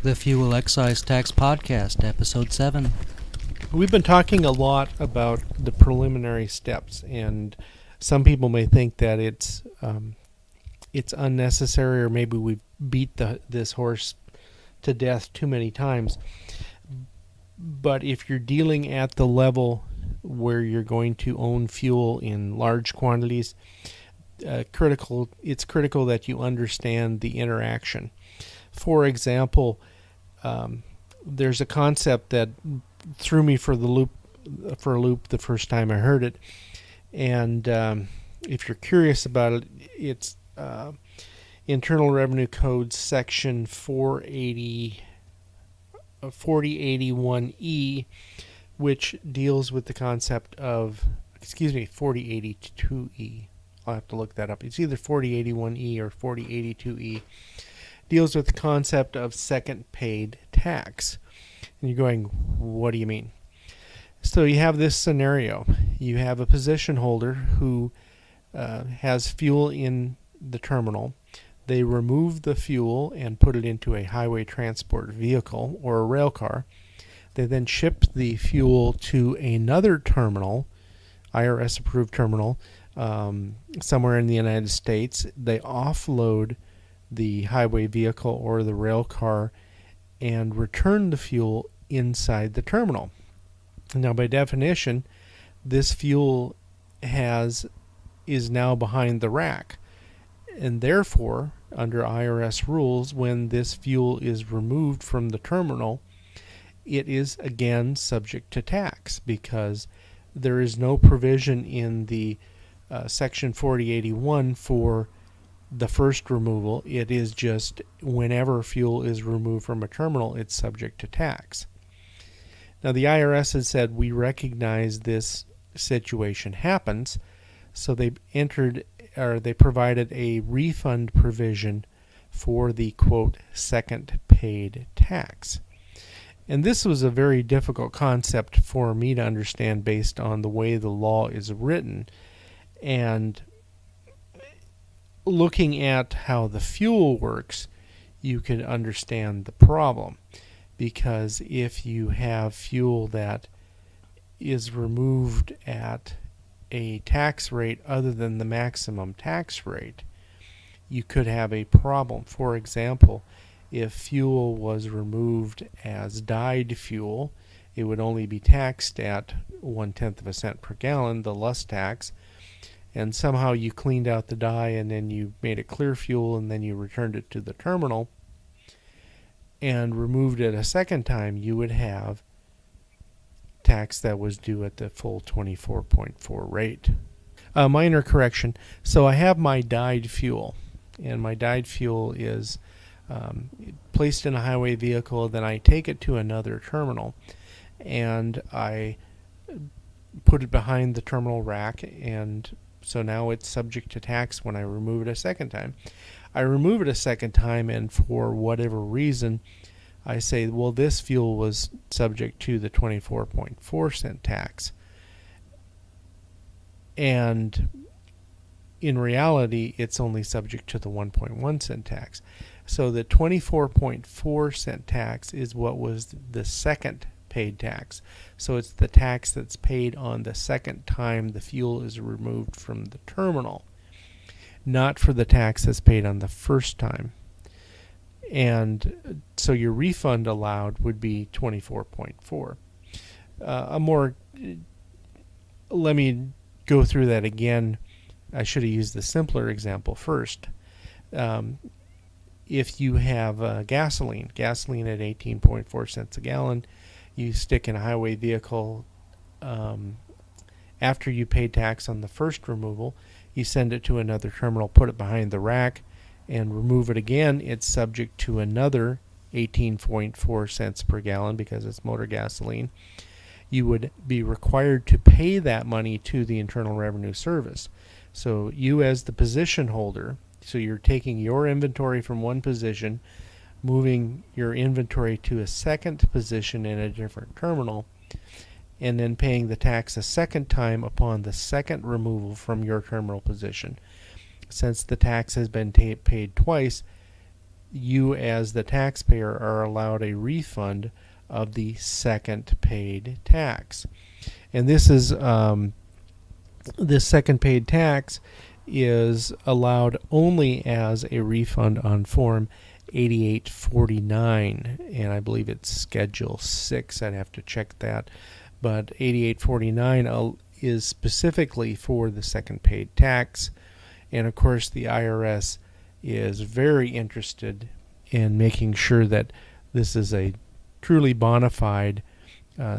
The Fuel Excise Tax Podcast, Episode 7. We've been talking a lot about the preliminary steps, and some people may think that it's unnecessary, or maybe we've beat this horse to death too many times. But if you're dealing at the level where you're going to own fuel in large quantities, it's critical that you understand the interaction. For example, there's a concept that threw me for a loop the first time I heard it, and if you're curious about it, it's Internal Revenue Code Section 4081E, which deals with the concept of 4082E. I'll have to look that up. It's either 4081E or 4082E. Deals with the concept of second paid tax. And you're going, what do you mean? So you have this scenario. You have a position holder who has fuel in the terminal. They remove the fuel and put it into a highway transport vehicle or a rail car. They then ship the fuel to another terminal, IRS approved terminal, somewhere in the United States. They offload the highway vehicle or the rail car and return the fuel inside the terminal. Now, by definition, this fuel is now behind the rack, and therefore, under IRS rules, when this fuel is removed from the terminal, it is again subject to tax, because there is no provision in the Section 4081 for the first removal. It is just whenever fuel is removed from a terminal, it's subject to tax. Now, the IRS has said we recognize this situation happens, so they provided a refund provision for the, quote, second paid tax. And this was a very difficult concept for me to understand based on the way the law is written. And looking at how the fuel works, you could understand the problem. Because if you have fuel that is removed at a tax rate other than the maximum tax rate, you could have a problem. For example, if fuel was removed as dyed fuel, it would only be taxed at 1/10 of a cent per gallon, the lust tax, and somehow you cleaned out the dye and then you made it clear fuel and then you returned it to the terminal and removed it a second time, you would have tax that was due at the full 24.4 rate. Minor correction. So I have my dyed fuel, and my dyed fuel is placed in a highway vehicle. Then I take it to another terminal, and I put it behind the terminal rack, and so now it's subject to tax when I remove it a second time. I remove it a second time, and for whatever reason, I say, well, this fuel was subject to the 24.4 cent tax. And in reality, it's only subject to the 1.1 cent tax. So the 24.4 cent tax is what was the second paid tax. So it's the tax that's paid on the second time the fuel is removed from the terminal, not for the tax that's paid on the first time. And so your refund allowed would be 24.4. Let me go through that again. I should have used the simpler example first. If you have gasoline at 18.4 cents a gallon, you stick in a highway vehicle. After you pay tax on the first removal, you send it to another terminal, put it behind the rack, and remove it again. It's subject to another 18.4 cents per gallon because it's motor gasoline. You would be required to pay that money to the Internal Revenue Service. So you, as the position holder, so you're taking your inventory from one position, moving your inventory to a second position in a different terminal, and then paying the tax a second time upon the second removal from your terminal position. Since the tax has been paid twice, you as the taxpayer are allowed a refund of the second paid tax. And this second paid tax is allowed only as a refund on Form 8849, and I believe it's Schedule 6. I'd have to check that. But 8849 is specifically for the second paid tax. And of course, the IRS is very interested in making sure that this is a truly bona fide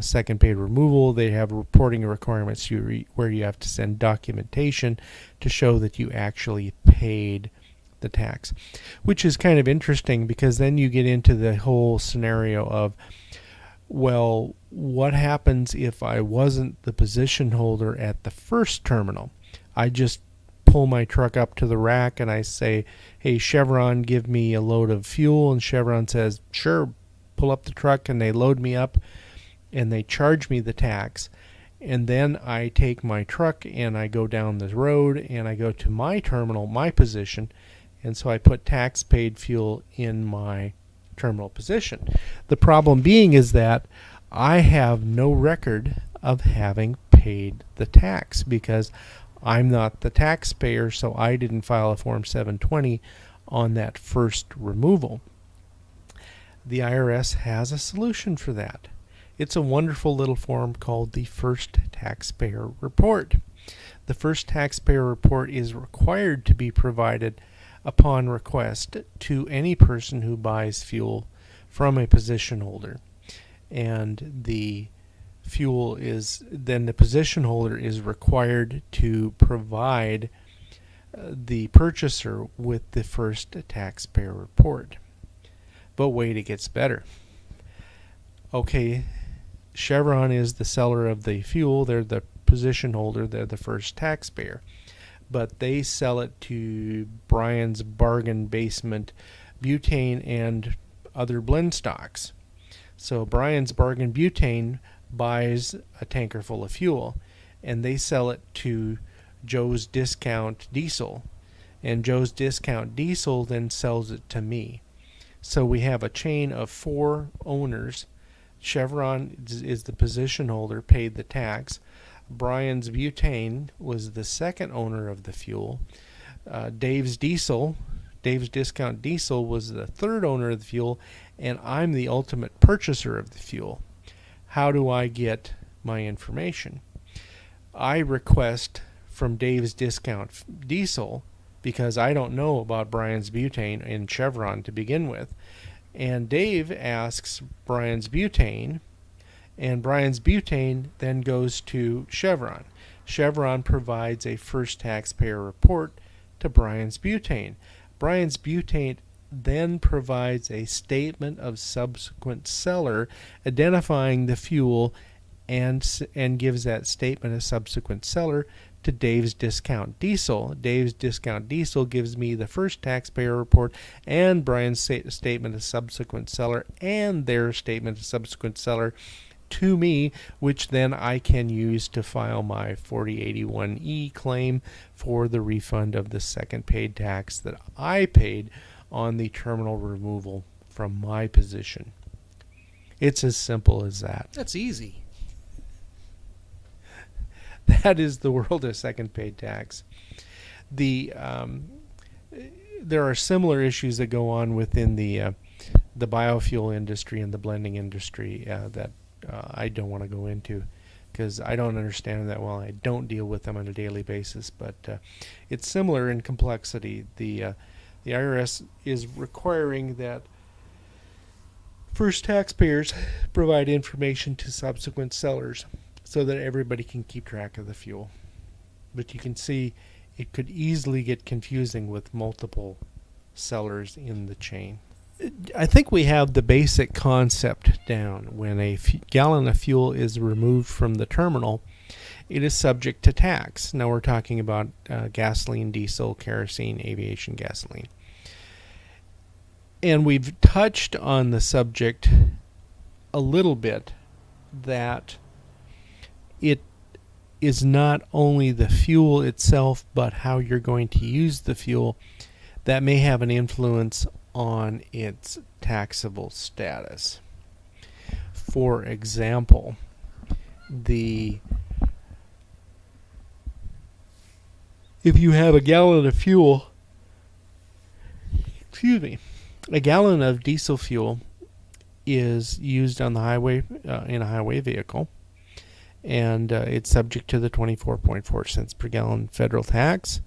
second paid removal. They have reporting requirements where you have to send documentation to show that you actually paid the tax, which is kind of interesting because then you get into the whole scenario of, well, what happens if I wasn't the position holder at the first terminal? I just pull my truck up to the rack and I say, hey, Chevron, give me a load of fuel. And Chevron says, sure, pull up the truck, and they load me up and they charge me the tax. And then I take my truck and I go down the road and I go to my terminal, my position, and so I put tax paid fuel in my terminal position. The problem being is that I have no record of having paid the tax because I'm not the taxpayer, so I didn't file a Form 720 on that first removal. The IRS has a solution for that. It's a wonderful little form called the First Taxpayer Report. The First Taxpayer Report is required to be provided upon request to any person who buys fuel from a position holder. And the fuel is, then the position holder is required to provide the purchaser with the First Taxpayer Report. But wait, it gets better. Okay, Chevron is the seller of the fuel. They're the position holder. They're the first taxpayer. But they sell it to Brian's Bargain Basement Butane and other blend stocks. So Brian's Bargain Butane buys a tanker full of fuel, and they sell it to Joe's Discount Diesel. And Joe's Discount Diesel then sells it to me. So we have a chain of 4 owners. Chevron is the position holder, paid the tax. Brian's Butane was the second owner of the fuel. Dave's Discount Diesel was the third owner of the fuel, and I'm the ultimate purchaser of the fuel. How do I get my information? I request from Dave's Discount Diesel, because I don't know about Brian's Butane and Chevron to begin with. And Dave asks Brian's Butane, and Brian's Butane then goes to Chevron. Chevron provides a first taxpayer report to Brian's Butane. Brian's Butane then provides a statement of subsequent seller identifying the fuel and gives that statement of subsequent seller to Dave's Discount Diesel. Dave's Discount Diesel gives me the first taxpayer report and Brian's statement of subsequent seller and their statement of subsequent seller to me, which then I can use to file my 4081E claim for the refund of the second paid tax that I paid on the terminal removal from my position. It's as simple as that. That's easy. That is the world of second paid tax. There are similar issues that go on within the biofuel industry and the blending industry that I don't want to go into because I don't understand them that well. I don't deal with them on a daily basis, but it's similar in complexity. The IRS is requiring that first taxpayers provide information to subsequent sellers so that everybody can keep track of the fuel. But you can see it could easily get confusing with multiple sellers in the chain. I think we have the basic concept down. When a gallon of fuel is removed from the terminal, it is subject to tax. Now we're talking about gasoline, diesel, kerosene, aviation gasoline. And we've touched on the subject a little bit that it is not only the fuel itself, but how you're going to use the fuel that may have an influence on its taxable status. For example, if you have a gallon of fuel, a gallon of diesel fuel is used on the highway in a highway vehicle, and it's subject to the 24.4 cents per gallon federal tax,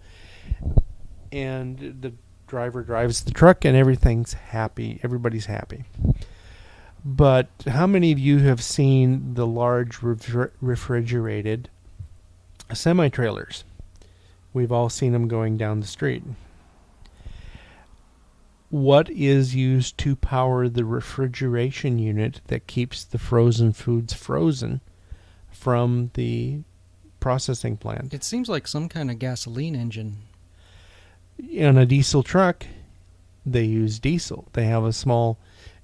and the driver drives the truck and everybody's happy. But how many of you have seen the large refrigerated semi-trailers? We've all seen them going down the street. What is used to power the refrigeration unit that keeps the frozen foods frozen from the processing plant? It seems like some kind of gasoline engine. In a diesel truck, they use diesel. They have a small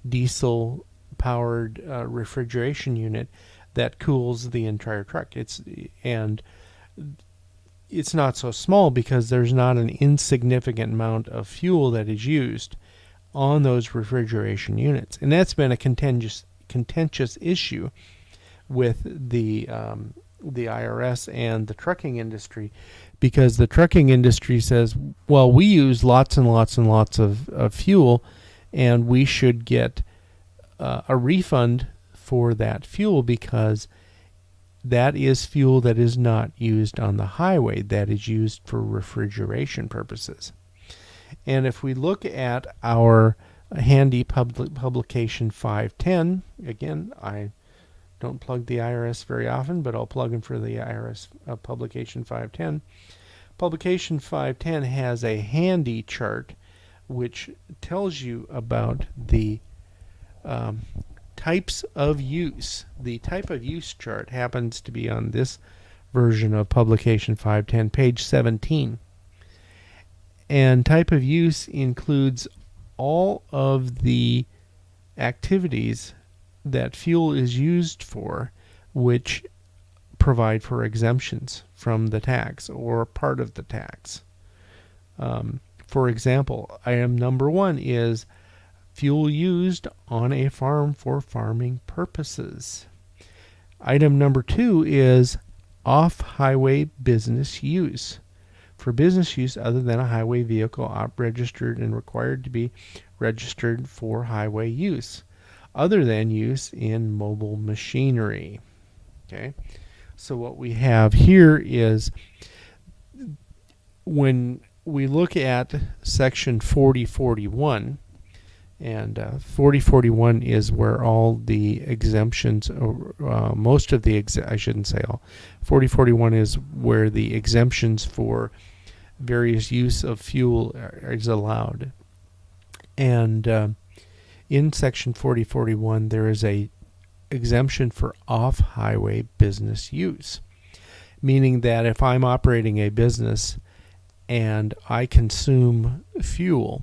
diesel-powered refrigeration unit that cools the entire truck. It's not so small because there's not an insignificant amount of fuel that is used on those refrigeration units. And that's been a contentious issue with the IRS and the trucking industry, because the trucking industry says, well, we use lots and lots and lots of fuel, and we should get a refund for that fuel because that is fuel that is not used on the highway, that is used for refrigeration purposes. And if we look at our handy publication 510, again, I don't plug the IRS very often, but I'll plug them for the IRS publication 510. Publication 510 has a handy chart which tells you about the types of use. The type of use chart happens to be on this version of publication 510, page 17. And type of use includes all of the activities that fuel is used for, which provide for exemptions from the tax or part of the tax. For example, item number 1 is fuel used on a farm for farming purposes. Item number 2 is off-highway business use. For business use other than a highway vehicle registered and required to be registered for highway use, other than use in mobile machinery. Okay, so what we have here is, when we look at section 4041, and 4041 is where all the exemptions, most of the, I shouldn't say all, 4041 is where the exemptions for various use of fuel is allowed. And in section 4041, there is a exemption for off-highway business use, meaning that if I'm operating a business and I consume fuel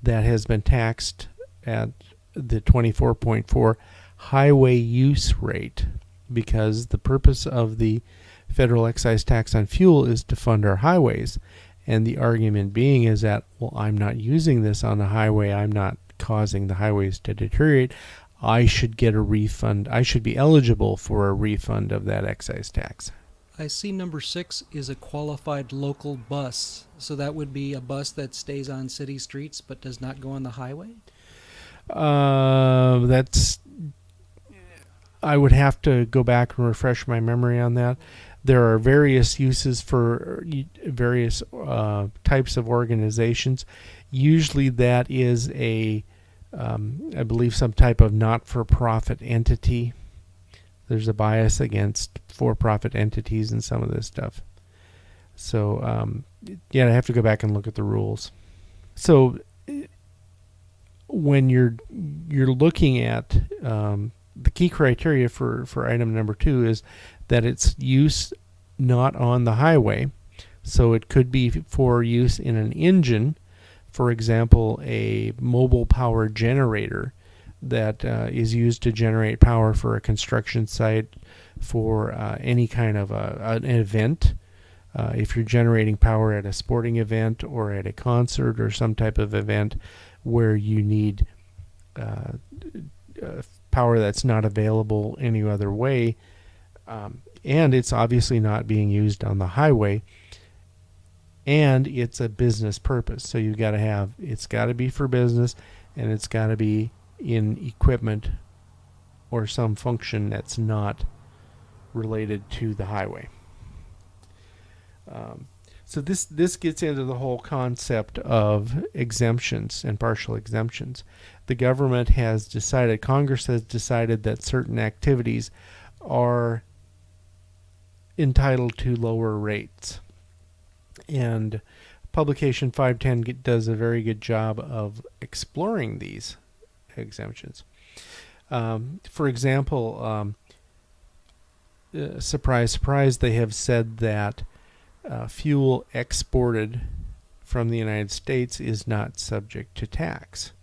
that has been taxed at the 24.4 highway use rate, because the purpose of the federal excise tax on fuel is to fund our highways. And the argument being is that, well, I'm not using this on the highway, I'm not causing the highways to deteriorate, I should get a refund, I should be eligible for a refund of that excise tax. I see number 6 is a qualified local bus. So that would be a bus that stays on city streets but does not go on the highway? I would have to go back and refresh my memory on that. There are various uses for various types of organizations. Usually that is I believe, some type of not-for-profit entity. There's a bias against for-profit entities and some of this stuff. So, I have to go back and look at the rules. So, when you're looking at the key criteria for item number 2 is that it's use not on the highway. So it could be for use in an engine, for example, a mobile power generator that is used to generate power for a construction site, for any kind of an event, if you're generating power at a sporting event or at a concert or some type of event where you need power that's not available any other way, and it's obviously not being used on the highway, and it's a business purpose. So you've got to have, it's got to be for business, and it's got to be in equipment or some function that's not related to the highway. So this gets into the whole concept of exemptions and partial exemptions. The government has decided, Congress has decided that certain activities are entitled to lower rates. And Publication 510 does a very good job of exploring these exemptions. For example, surprise, surprise, they have said that fuel exported from the United States is not subject to tax.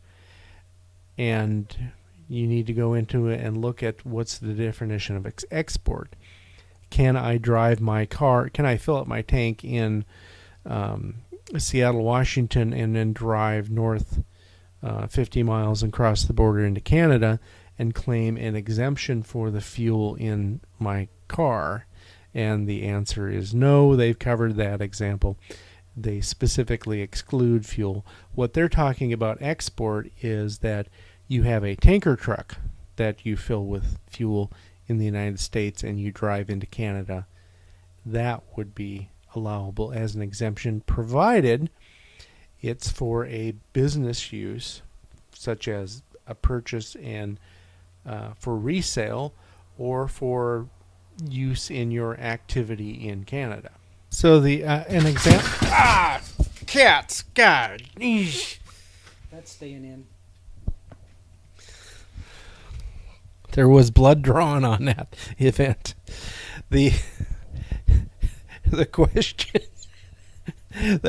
And you need to go into it and look at what's the definition of export. Can I drive my car, can I fill up my tank in Seattle, Washington, and then drive north 50 miles and cross the border into Canada and claim an exemption for the fuel in my car? And the answer is no. They've covered that example. They specifically exclude fuel. What they're talking about export is that you have a tanker truck that you fill with fuel in the United States and you drive into Canada. That would be allowable as an exemption, provided it's for a business use, such as a purchase and for resale, or for use in your activity in Canada. So the an example. Cats! God, eesh. That's staying in. There was blood drawn on that event. The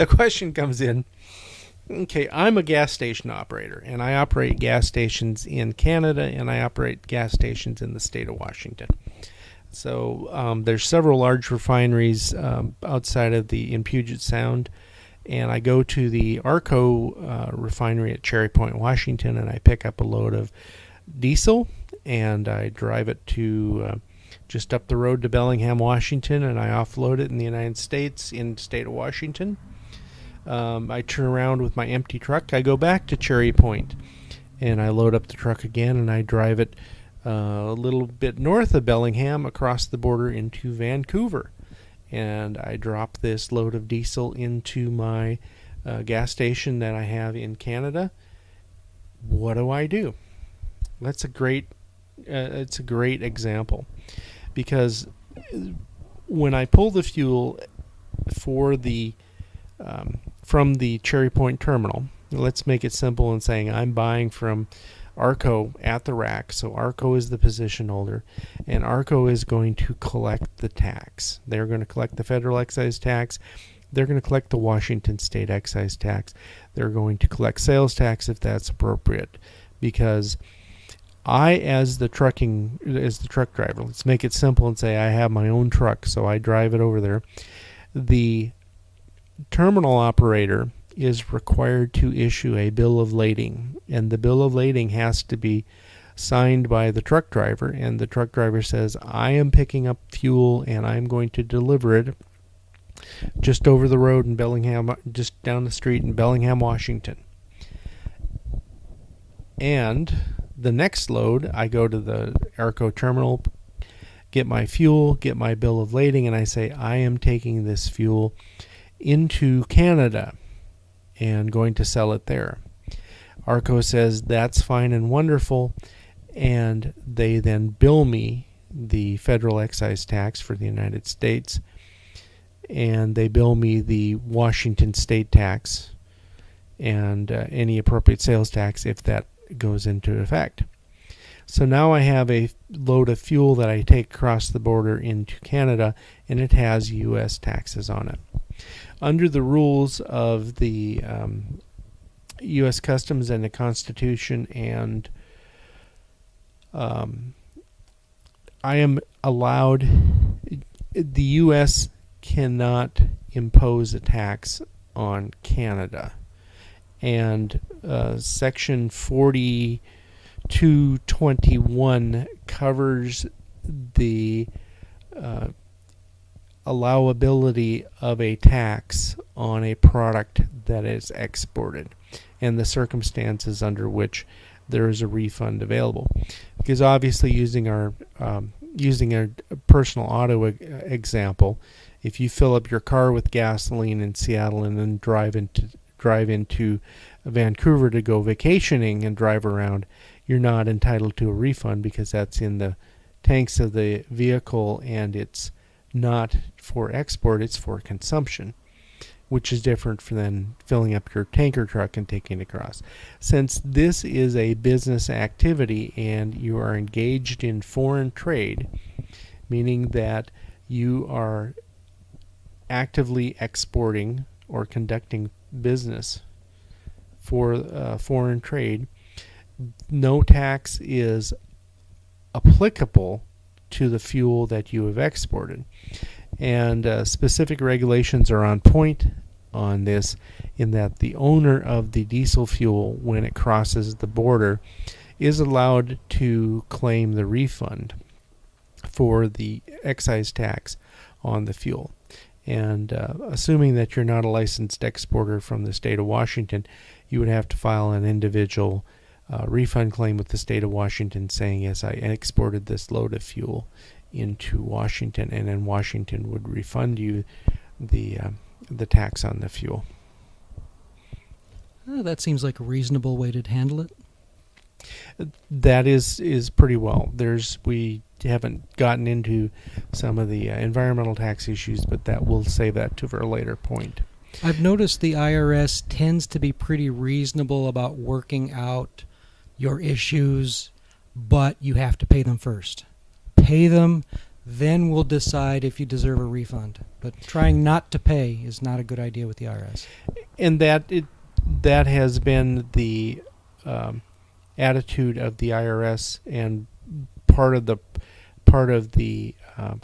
question comes in. Okay, I'm a gas station operator, and I operate gas stations in Canada, and I operate gas stations in the state of Washington. So there's several large refineries outside of in Puget Sound, and I go to the Arco refinery at Cherry Point, Washington, and I pick up a load of diesel, and I drive it to just up the road to Bellingham, Washington, and I offload it in the United States, in the state of Washington. I turn around with my empty truck. I go back to Cherry Point, and I load up the truck again, and I drive it a little bit north of Bellingham across the border into Vancouver. And I drop this load of diesel into my gas station that I have in Canada. What do? That's a great it's a great example, because when I pull the fuel for the from the Cherry Point terminal, let's make it simple and saying I'm buying from Arco at the rack. So Arco is the position holder, and Arco is going to collect the tax. They're going to collect the federal excise tax. They're going to collect the Washington state excise tax. They're going to collect sales tax if that's appropriate, because I, as the truck driver, let's make it simple and say I have my own truck, so I drive it over there. The terminal operator is required to issue a bill of lading, and the bill of lading has to be signed by the truck driver, and the truck driver says, I am picking up fuel and I'm going to deliver it just over the road in Bellingham, just down the street in Bellingham, Washington. And the next load, I go to the Arco terminal, get my fuel, get my bill of lading, and I say, I am taking this fuel into Canada and going to sell it there. Arco says, that's fine and wonderful, and they then bill me the federal excise tax for the United States, and they bill me the Washington state tax and any appropriate sales tax if that goes into effect. So now I have a load of fuel that I take across the border into Canada, and it has U.S. taxes on it. Under the rules of the U.S. Customs and the Constitution, and I am allowed, the U.S. cannot impose a tax on Canada. And Section 4221 covers the allowability of a tax on a product that is exported and the circumstances under which there is a refund available. Because obviously, using a personal auto example, if you fill up your car with gasoline in Seattle and then drive into Vancouver to go vacationing and drive around, you're not entitled to a refund because that's in the tanks of the vehicle and it's not for export, it's for consumption, which is different than filling up your tanker truck and taking it across. Since this is a business activity and you are engaged in foreign trade, meaning that you are actively exporting or conducting business for foreign trade, no tax is applicable to the fuel that you have exported. And specific regulations are on point on this, in that the owner of the diesel fuel, when it crosses the border, is allowed to claim the refund for the excise tax on the fuel. And assuming that you're not a licensed exporter from the state of Washington, you would have to file an individual refund claim with the state of Washington saying, yes, I exported this load of fuel into Washington, and then Washington would refund you the tax on the fuel. That seems like a reasonable way to handle it. That is pretty well. We haven't gotten into some of the environmental tax issues, but we'll save that to a later point. I've noticed the IRS tends to be pretty reasonable about working out your issues, but you have to pay them first. Pay them, then we'll decide if you deserve a refund. But trying not to pay is not a good idea with the IRS. And that has been the attitude of the IRS, and part of the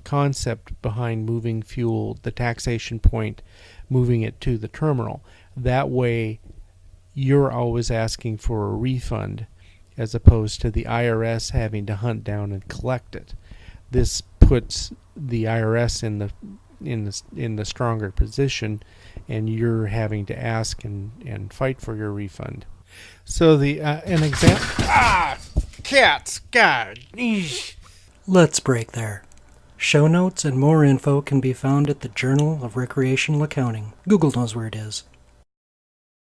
concept behind moving fuel, the taxation point, moving it to the terminal. That way, you're always asking for a refund, as opposed to the IRS having to hunt down and collect it. This puts the IRS in the stronger position, and you're having to ask and fight for your refund. So an example. Cats! God! Eesh. Let's break there. Show notes and more info can be found at the Journal of Recreational Accounting. Google knows where it is.